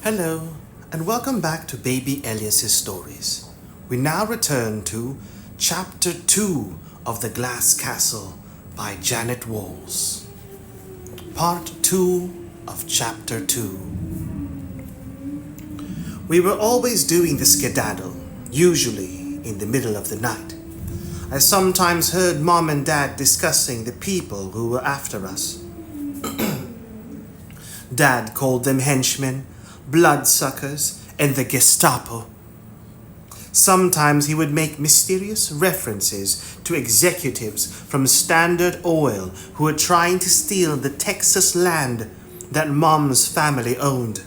Hello, and welcome back to Baby Elias's Stories. We now return to Chapter 2 of The Glass Castle by Jeannette Walls. Part 2 of Chapter 2. We were always doing the skedaddle, usually in the middle of the night. I sometimes heard Mom and Dad discussing the people who were after us. Dad called them henchmen, bloodsuckers, and the Gestapo. Sometimes he would make mysterious references to executives from Standard Oil who were trying to steal the Texas land that Mom's family owned.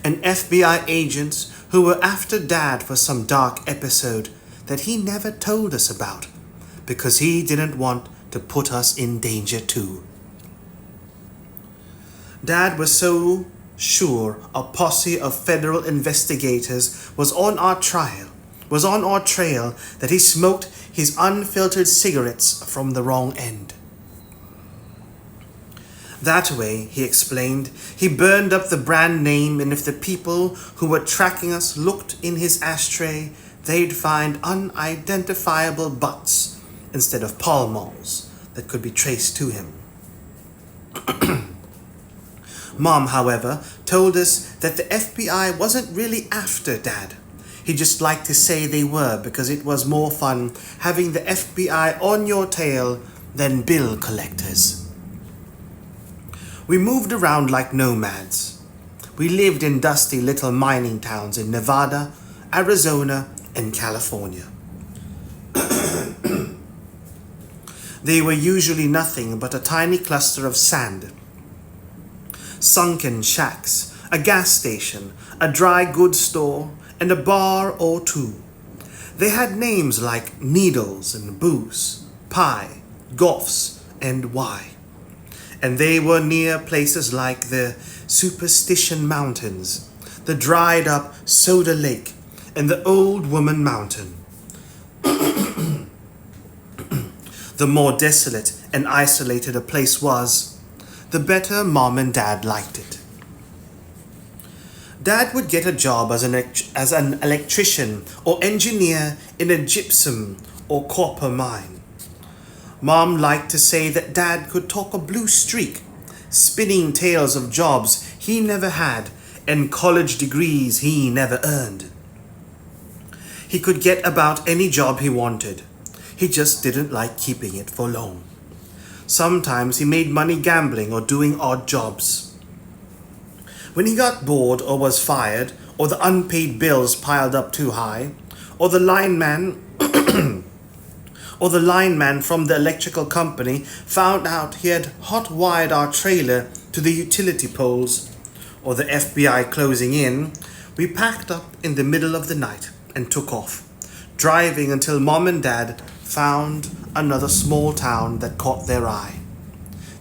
And FBI agents who were after Dad for some dark episode that he never told us about because he didn't want to put us in danger too. Dad was so sure a posse of federal investigators was on our trail that he smoked his unfiltered cigarettes from the wrong end. That way, he explained, he burned up the brand name, and if the people who were tracking us looked in his ashtray, they'd find unidentifiable butts instead of Pall Malls that could be traced to him. Mom, however, told us that the FBI wasn't really after Dad. He just liked to say they were because it was more fun having the FBI on your tail than bill collectors. We moved around like nomads. We lived in dusty little mining towns in Nevada, Arizona, and California. They were usually nothing but a tiny cluster of sand, sunken shacks, a gas station, a dry goods store, and a bar or two. They had names like Needles and Booze, Pie, Goffs, and Y. And they were near places like the Superstition Mountains, the dried up Soda Lake, and the Old Woman Mountain. The more desolate and isolated a place was, the better Mom and Dad liked it. Dad would get a job as an electrician or engineer in a gypsum or copper mine. Mom liked to say that Dad could talk a blue streak, spinning tales of jobs he never had and college degrees he never earned. He could get about any job he wanted. He just didn't like keeping it for long. Sometimes he made money gambling or doing odd jobs. When he got bored or was fired, or the unpaid bills piled up too high, or the lineman from the electrical company found out he had hot-wired our trailer to the utility poles, or the FBI closing in, we packed up in the middle of the night and took off, driving until Mom and Dad found another small town that caught their eye.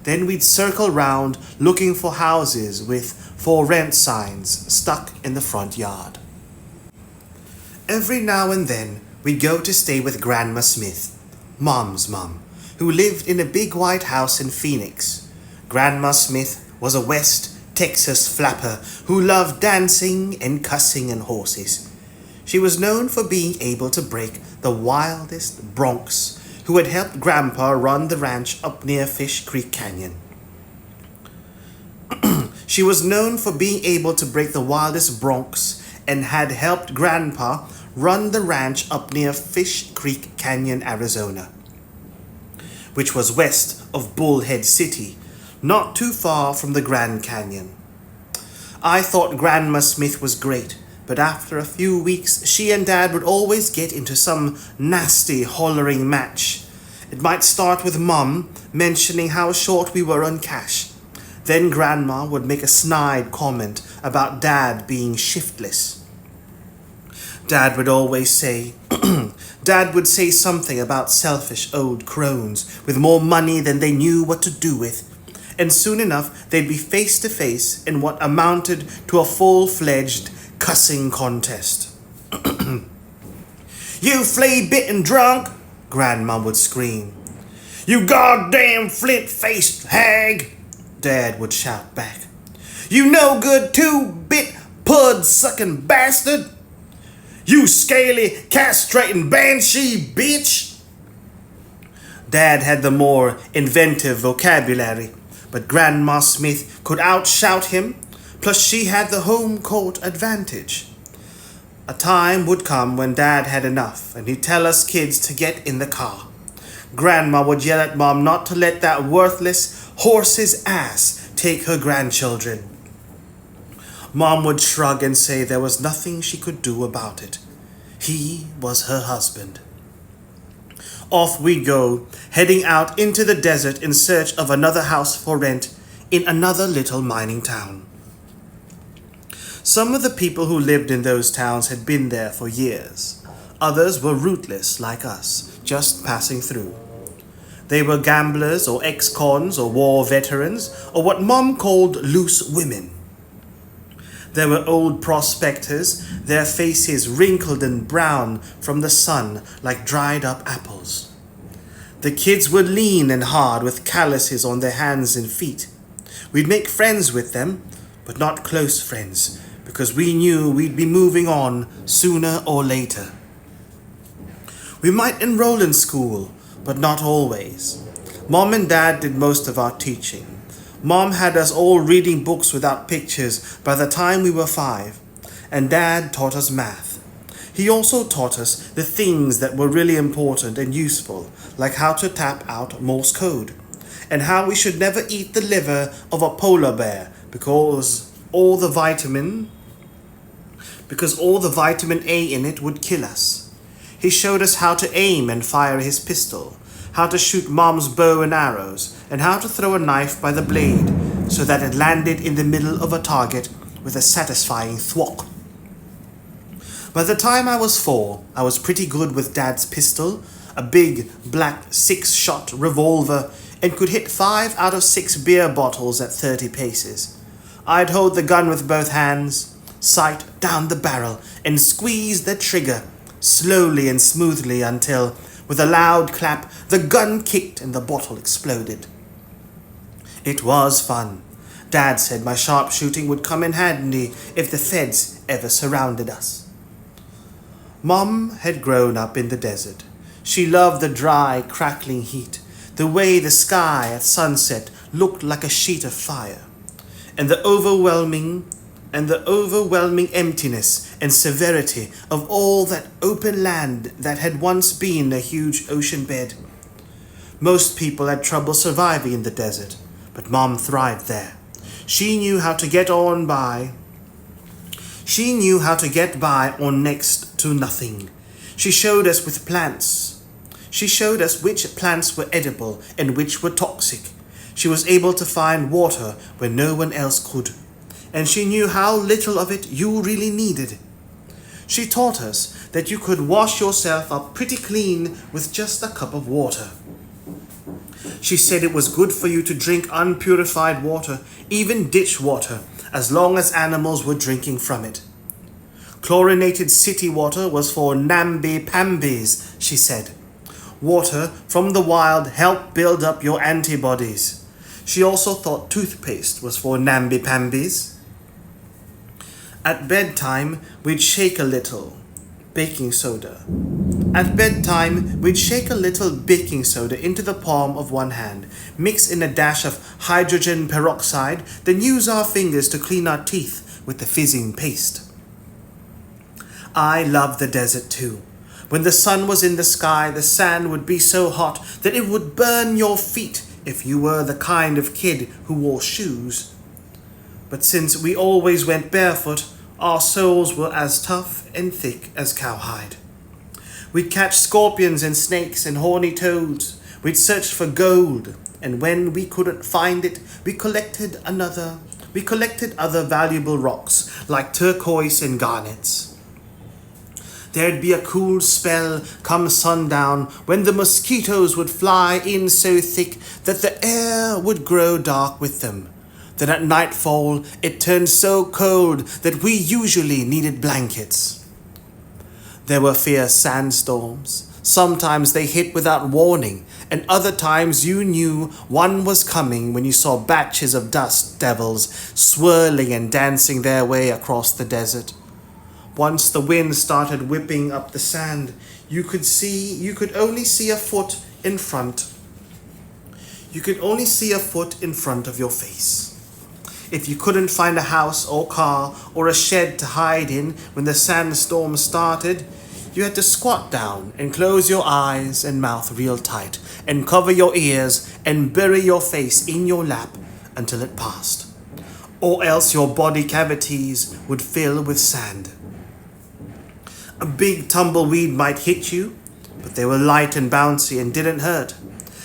Then we'd circle round looking for houses with for rent signs stuck in the front yard. Every now and then we'd go to stay with Grandma Smith, Mom's mom, who lived in a big white house in Phoenix. Grandma Smith was a West Texas flapper who loved dancing and cussing and horses. She was known for being able to break the wildest broncs who had helped Grandpa run the ranch up near Fish Creek Canyon. She was known for being able to break the wildest broncs and had helped Grandpa run the ranch up near Fish Creek Canyon, Arizona, which was west of Bullhead City, not too far from the Grand Canyon. I thought Grandma Smith was great, but after a few weeks, she and Dad would always get into some nasty hollering match. It might start with Mom mentioning how short we were on cash. Then Grandma would make a snide comment about Dad being shiftless. Dad would say something about selfish old crones with more money than they knew what to do with. And soon enough, they'd be face to face in what amounted to a full-fledged cussing contest. "You flea-bitten drunk!" Grandma would scream. "You goddamn flint-faced hag!" Dad would shout back. You no good two-bit pud-sucking bastard! You scaly, castrating banshee bitch! Dad had the more inventive vocabulary, but Grandma Smith could outshout him, plus she had the home court advantage. A time would come when Dad had enough, and he'd tell us kids to get in the car. Grandma would yell at Mom not to let that worthless horse's ass take her grandchildren. Mom would shrug and say there was nothing she could do about it. He was her husband. Off we go, heading out into the desert in search of another house for rent in another little mining town. Some of the people who lived in those towns had been there for years. Others were rootless like us, just passing through. They were gamblers or ex-cons or war veterans or what Mom called loose women. There were old prospectors, their faces wrinkled and brown from the sun like dried up apples. The kids were lean and hard with calluses on their hands and feet. We'd make friends with them, but not close friends, because we knew we'd be moving on sooner or later. We might enroll in school, but not always. Mom and Dad did most of our teaching. Mom had us all reading books without pictures by the time we were 5, and Dad taught us math. He also taught us the things that were really important and useful, like how to tap out Morse code, and how we should never eat the liver of a polar bear because all the vitamin A in it would kill us. He showed us how to aim and fire his pistol, how to shoot Mom's bow and arrows, and how to throw a knife by the blade so that it landed in the middle of a target with a satisfying thwack. By the time I was 4, I was pretty good with Dad's pistol, a big black 6-shot revolver, and could hit 5 out of 6 beer bottles at 30 paces. I'd hold the gun with both hands, sight down the barrel, and squeeze the trigger slowly and smoothly until, with a loud clap, the gun kicked and the bottle exploded. It was fun. Dad said my sharpshooting would come in handy if the feds ever surrounded us. Mom had grown up in the desert. She loved the dry, crackling heat, the way the sky at sunset looked like a sheet of fire, and the overwhelming emptiness and severity of all that open land that had once been a huge ocean bed. Most people had trouble surviving in the desert, but Mom thrived there. She knew how to get by on next to nothing. She showed us which plants were edible and which were toxic. She was able to find water where no one else could, and she knew how little of it you really needed. She taught us that you could wash yourself up pretty clean with just a cup of water. She said it was good for you to drink unpurified water, even ditch water, as long as animals were drinking from it. Chlorinated city water was for namby-pambies, she said. Water from the wild helped build up your antibodies. She also thought toothpaste was for namby-pambies. At bedtime, we'd shake a little baking soda into the palm of one hand, mix in a dash of hydrogen peroxide, then use our fingers to clean our teeth with the fizzing paste. I loved the desert too. When the sun was in the sky, the sand would be so hot that it would burn your feet if you were the kind of kid who wore shoes. But since we always went barefoot, our soles were as tough and thick as cowhide. We'd catch scorpions and snakes and horny toads. We'd search for gold, and when we couldn't find it, we collected other valuable rocks like turquoise and garnets. There'd be a cool spell come sundown when the mosquitoes would fly in so thick that the air would grow dark with them. Then at nightfall, it turned so cold that we usually needed blankets. There were fierce sandstorms. Sometimes they hit without warning, and other times you knew one was coming when you saw batches of dust devils swirling and dancing their way across the desert. Once the wind started whipping up the sand, you could only see a foot in front. You could only see a foot in front of your face. If you couldn't find a house or car or a shed to hide in when the sandstorm started, you had to squat down and close your eyes and mouth real tight and cover your ears and bury your face in your lap until it passed. Or else your body cavities would fill with sand. A big tumbleweed might hit you, but they were light and bouncy and didn't hurt.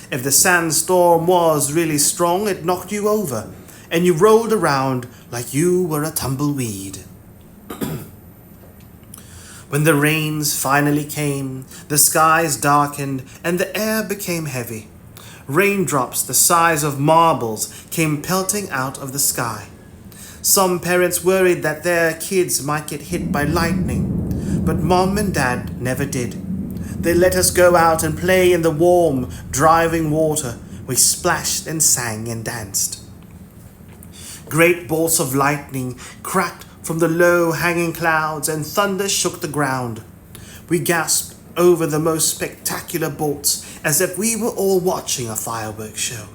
If the sandstorm was really strong, it knocked you over, and you rolled around like you were a tumbleweed. When the rains finally came, the skies darkened and the air became heavy. Raindrops the size of marbles came pelting out of the sky. Some parents worried that their kids might get hit by lightning, but Mom and Dad never did. They let us go out and play in the warm, driving water. We splashed and sang and danced. Great bolts of lightning cracked from the low-hanging clouds, and thunder shook the ground. We gasped over the most spectacular bolts, as if we were all watching a fireworks show.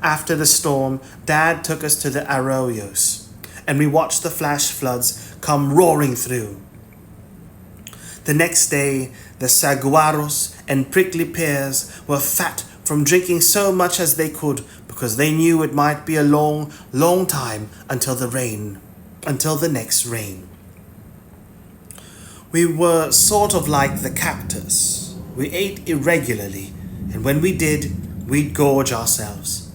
After the storm, Dad took us to the arroyos, and we watched the flash floods come roaring through. The next day, the saguaros and prickly pears were fat from drinking so much as they could, because they knew it might be a long, long time until the next rain. We were sort of like the cactus. We ate irregularly, and when we did, we'd gorge ourselves.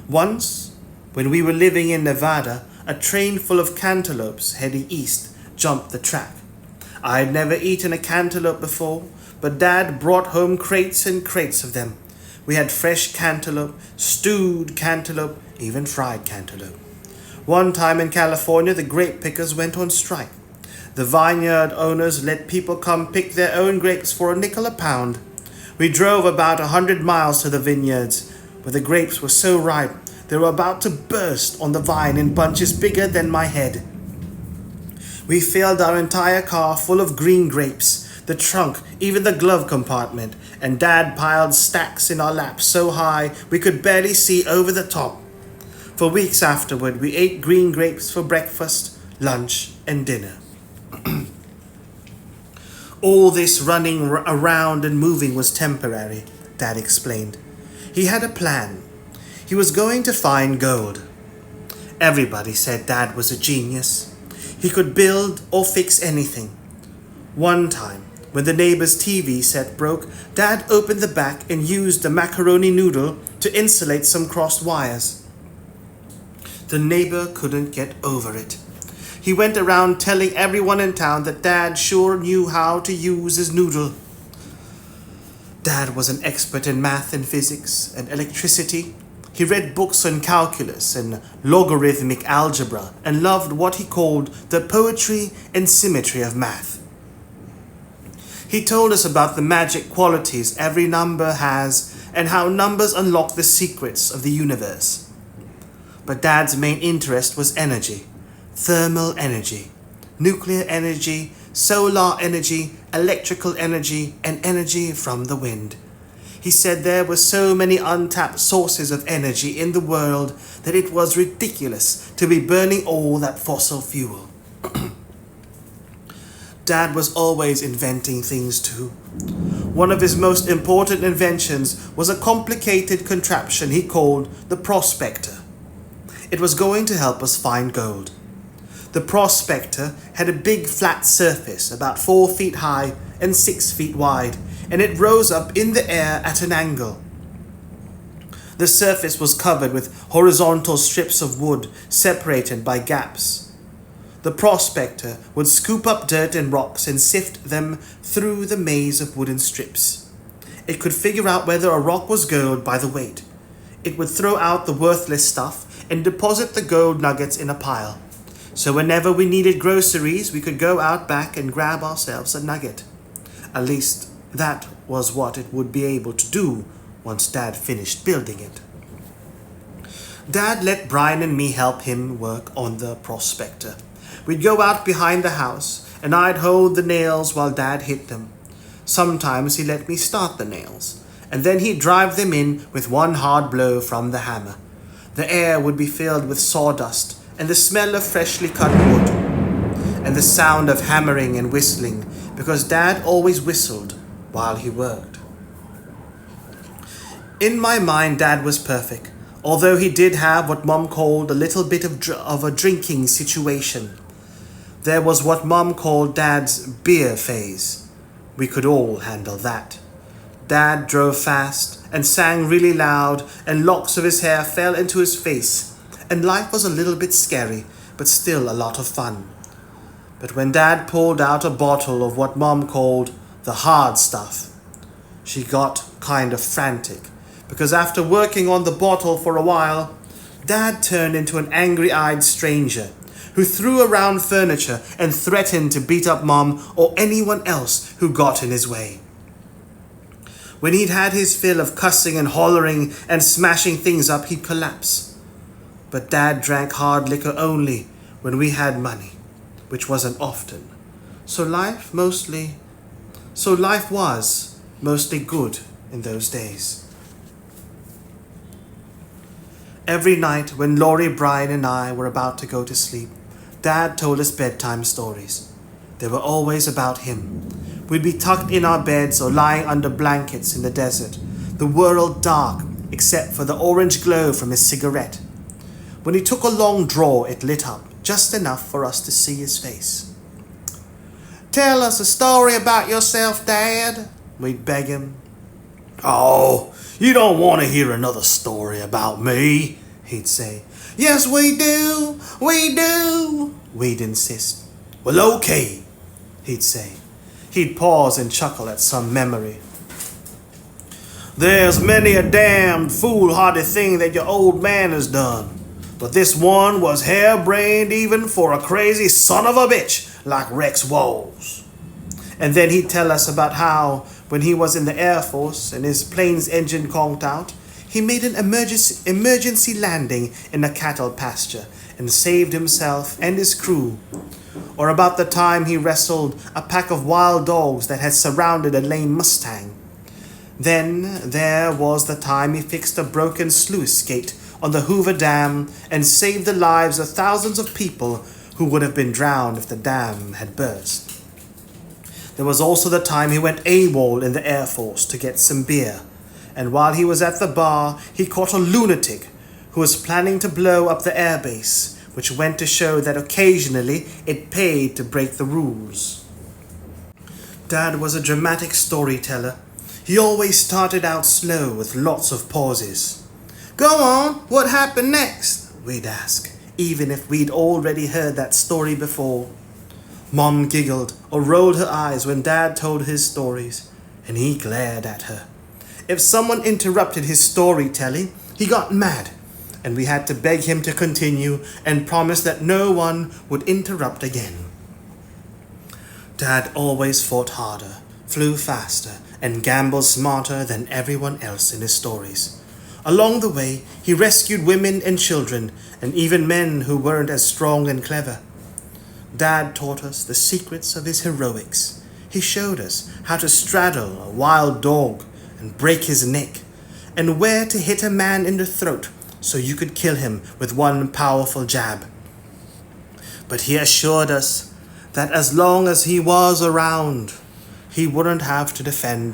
Once, when we were living in Nevada, a train full of cantaloupes heading east jumped the track. I had never eaten a cantaloupe before, but Dad brought home crates and crates of them. We had fresh cantaloupe, stewed cantaloupe, even fried cantaloupe. One time in California, the grape pickers went on strike. The vineyard owners let people come pick their own grapes for $0.05 a pound. We drove about 100 miles to the vineyards, where the grapes were so ripe they were about to burst on the vine in bunches bigger than my head. We filled our entire car full of green grapes, the trunk, even the glove compartment, and Dad piled stacks in our laps so high we could barely see over the top. For weeks afterward, we ate green grapes for breakfast, lunch, and dinner. All this running around and moving was temporary, Dad explained. He had a plan. He was going to find gold. Everybody said Dad was a genius. He could build or fix anything. One time, when the neighbor's TV set broke, Dad opened the back and used the macaroni noodle to insulate some crossed wires. The neighbor couldn't get over it. He went around telling everyone in town that Dad sure knew how to use his noodle. Dad was an expert in math and physics and electricity. He read books on calculus and logarithmic algebra and loved what he called the poetry and symmetry of math. He told us about the magic qualities every number has and how numbers unlock the secrets of the universe. But Dad's main interest was energy, thermal energy, nuclear energy, solar energy, electrical energy, and energy from the wind. He said there were so many untapped sources of energy in the world that it was ridiculous to be burning all that fossil fuel. Dad was always inventing things too. One of his most important inventions was a complicated contraption he called the prospector. It was going to help us find gold. The prospector had a big flat surface about 4 feet high and 6 feet wide, and it rose up in the air at an angle. The surface was covered with horizontal strips of wood separated by gaps. The prospector would scoop up dirt and rocks and sift them through the maze of wooden strips. It could figure out whether a rock was gold by the weight. It would throw out the worthless stuff and deposit the gold nuggets in a pile. So whenever we needed groceries, we could go out back and grab ourselves a nugget. At least that was what it would be able to do once Dad finished building it. Dad let Brian and me help him work on the prospector. We'd go out behind the house, and I'd hold the nails while Dad hit them. Sometimes he let me start the nails, and then he'd drive them in with one hard blow from the hammer. The air would be filled with sawdust and the smell of freshly cut wood, and the sound of hammering and whistling, because Dad always whistled while he worked. In my mind, Dad was perfect, although he did have what Mom called a little bit of a drinking situation. There was what Mom called Dad's beer phase. We could all handle that. Dad drove fast and sang really loud, and locks of his hair fell into his face, and life was a little bit scary, but still a lot of fun. But when Dad pulled out a bottle of what Mom called the hard stuff, she got kind of frantic, because after working on the bottle for a while, Dad turned into an angry-eyed stranger who threw around furniture and threatened to beat up Mom or anyone else who got in his way. When he'd had his fill of cussing and hollering and smashing things up, he'd collapse. But Dad drank hard liquor only when we had money, which wasn't often. So life was mostly good in those days. Every night when Laurie, Brian, and I were about to go to sleep, Dad told us bedtime stories. They were always about him. We'd be tucked in our beds or lying under blankets in the desert, the world dark except for the orange glow from his cigarette. When he took a long draw, it lit up, just enough for us to see his face. "Tell us a story about yourself, Dad," we'd beg him. "Oh, you don't want to hear another story about me," he'd say. "Yes, we do, we'd insist. "Well, okay," he'd say. He'd pause and chuckle at some memory. "There's many a damned foolhardy thing that your old man has done, but this one was harebrained even for a crazy son of a bitch like Rex Walls." And then he'd tell us about how, when he was in the Air Force and his plane's engine conked out, he made an emergency landing in a cattle pasture and saved himself and his crew. Or about the time he wrestled a pack of wild dogs that had surrounded a lame Mustang. Then there was the time he fixed a broken sluice gate on the Hoover Dam and saved the lives of thousands of people who would have been drowned if the dam had burst. There was also the time he went AWOL in the Air Force to get some beer, and while he was at the bar, he caught a lunatic who was planning to blow up the airbase, which went to show that occasionally it paid to break the rules. Dad was a dramatic storyteller. He always started out slow with lots of pauses. "Go on, what happened next?" we'd ask, even if we'd already heard that story before. Mom giggled or rolled her eyes when Dad told his stories, and he glared at her. If someone interrupted his storytelling, he got mad, and we had to beg him to continue and promise that no one would interrupt again. Dad always fought harder, flew faster, and gambled smarter than everyone else in his stories. Along the way, he rescued women and children, and even men who weren't as strong and clever. Dad taught us the secrets of his heroics. He showed us how to straddle a wild dog and break his neck, and where to hit a man in the throat so you could kill him with one powerful jab. But he assured us that as long as he was around, we wouldn't have to defend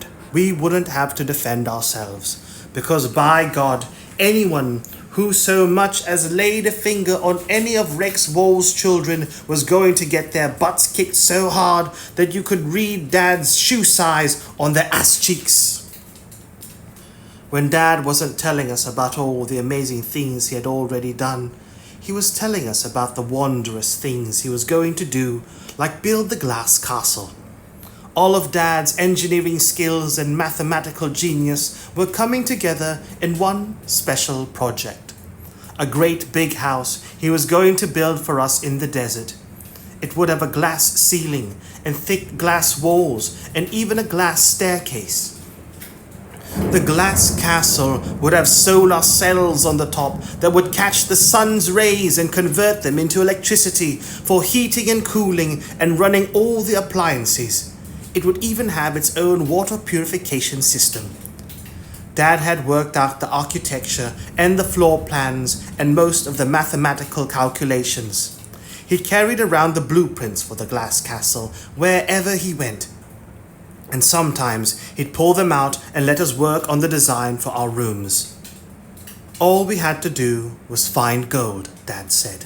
ourselves, because by God, anyone who so much as laid a finger on any of Rex Walls' children was going to get their butts kicked so hard that you could read Dad's shoe size on their ass cheeks. When Dad wasn't telling us about all the amazing things he had already done, he was telling us about the wondrous things he was going to do, like build the glass castle. All of Dad's engineering skills and mathematical genius were coming together in one special project. A great big house he was going to build for us in the desert. It would have a glass ceiling and thick glass walls and even a glass staircase. The glass castle would have solar cells on the top that would catch the sun's rays and convert them into electricity for heating and cooling and running all the appliances. It would even have its own water purification system. Dad had worked out the architecture and the floor plans and most of the mathematical calculations. He carried around the blueprints for the glass castle wherever he went. And sometimes he'd pull them out and let us work on the design for our rooms. All we had to do was find gold, Dad said,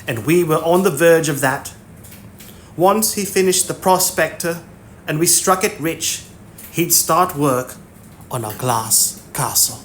and we were on the verge of that. Once he finished the prospector and we struck it rich, he'd start work on our glass castle.